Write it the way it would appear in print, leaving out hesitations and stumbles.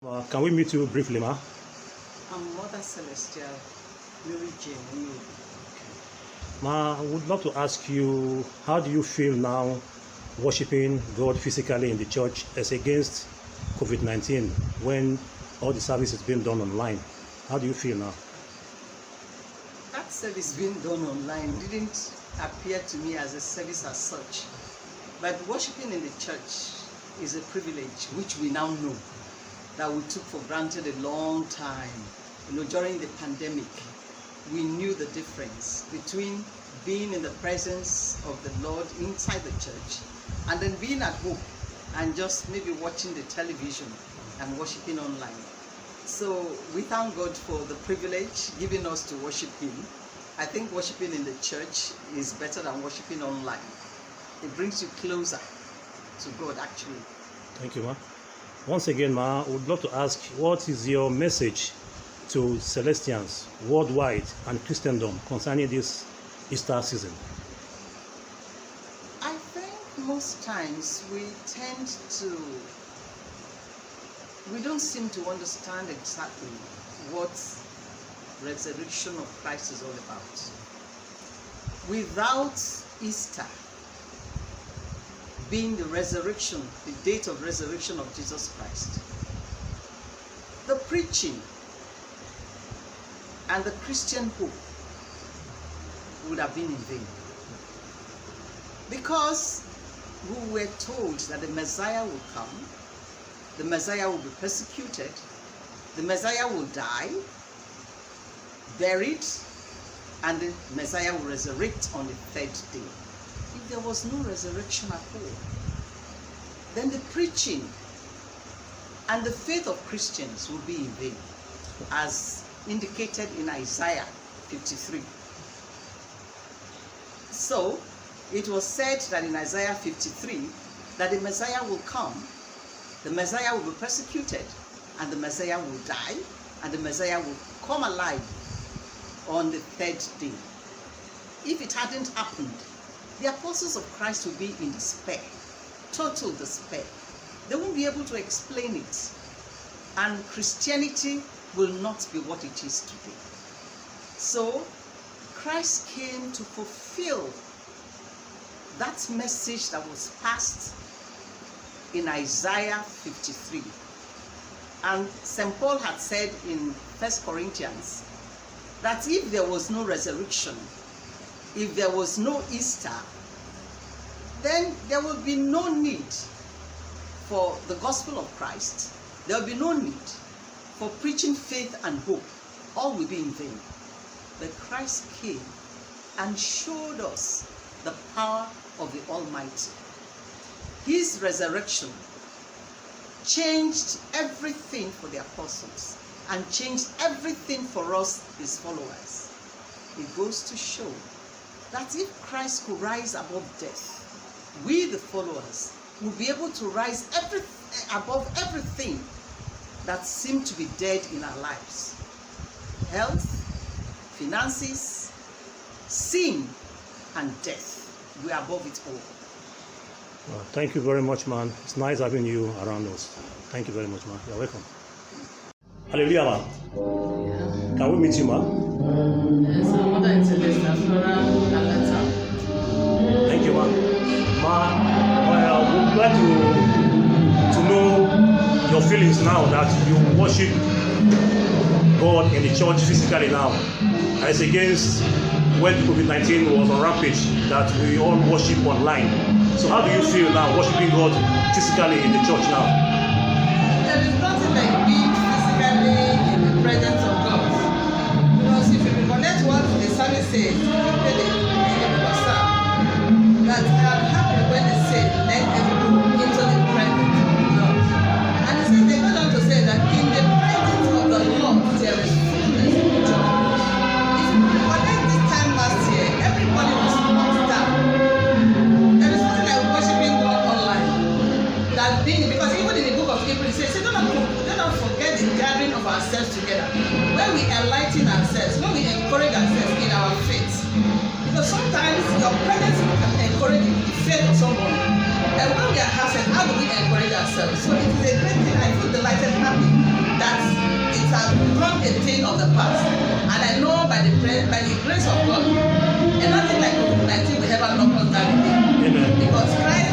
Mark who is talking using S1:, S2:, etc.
S1: Can we meet you briefly, ma?
S2: I'm Mother Celestial, Maryjane Onyeobi.
S1: Ma, I would love to ask you, how do you feel now worshiping God physically in the church as against COVID-19 when all the service is being done online? How do you feel now?
S2: That service being done online didn't appear to me as a service as such. But worshiping in the church is a privilege which we now know that we took for granted a long time. During the pandemic, we knew the difference between being in the presence of the Lord inside the church and then being at home and just maybe watching the television and worshiping online. So we thank God for the privilege given us to worship Him. I think worshiping in the church is better than worshiping online. It brings you closer to God, actually.
S1: Thank you, ma. Once again, ma, I would love to ask, what is your message to Celestians worldwide and Christendom concerning this Easter season?
S2: I think most times we don't seem to understand exactly what resurrection of Christ is all about. Without Easter being the resurrection, the date of resurrection of Jesus Christ, the preaching and the Christian hope would have been in vain. Because we were told that the Messiah will come, the Messiah will be persecuted, the Messiah will die, buried, and the Messiah will resurrect on the third day. If there was no resurrection at all, then the preaching and the faith of Christians will be in vain, as indicated in Isaiah 53. So, it was said that in Isaiah 53 that the Messiah will come, the Messiah will be persecuted, and the Messiah will die, and the Messiah will come alive on the third day. If it hadn't happened, the apostles of Christ will be in despair, total despair. They won't be able to explain it. And Christianity will not be what it is today. So, Christ came to fulfill that message that was passed in Isaiah 53. And St. Paul had said in 1 Corinthians that if there was no resurrection, if there was no Easter, then there will be no need for the gospel of Christ. There will be no need for preaching faith and hope. All will be in vain. But Christ came and showed us the power of the Almighty. His resurrection changed everything for the apostles and changed everything for us, His followers. It goes to show that if Christ could rise above death, we, the followers, will be able to rise above everything that seemed to be dead in our lives. Health, finances, sin, and death. We are above it all.
S1: Well, thank you very much, man. It's nice having you around us. Thank you very much, man. You're welcome. Hallelujah, man.
S3: Yeah.
S1: Can we meet you, man?
S3: Yes, I'm Mother Celestial, Flora Alatan.
S1: Thank you, man. Ma, I would like to know your feelings now that you worship God in the church physically now, as against when COVID-19 was on rampage, that we all worship online. So how do you feel now worshiping God physically in the church now?
S3: There is nothing like being physically in the presence of God. Because if you connect what the psalmist says, that I am happy when they say, let everyone into the presence of the Lord. And it says, they go on to say that in the presence of the Lord there is fullness of joy. If you connect this time last year, everybody was locked down. There is nothing like worshiping God online. That being, because even in the book of Hebrews, it says, do not forget the gathering of ourselves together, where we enlighten ourselves, where we encourage ourselves in our faith. Because sometimes your presence can encourage the faith of someone. And when we are absent, how do we encourage ourselves? So it is a great thing. I feel delighted, happy that it has become a thing of the past. And I know by the grace of God, and nothing like COVID-19 will ever knock us down again.
S1: Amen.
S3: Because Christ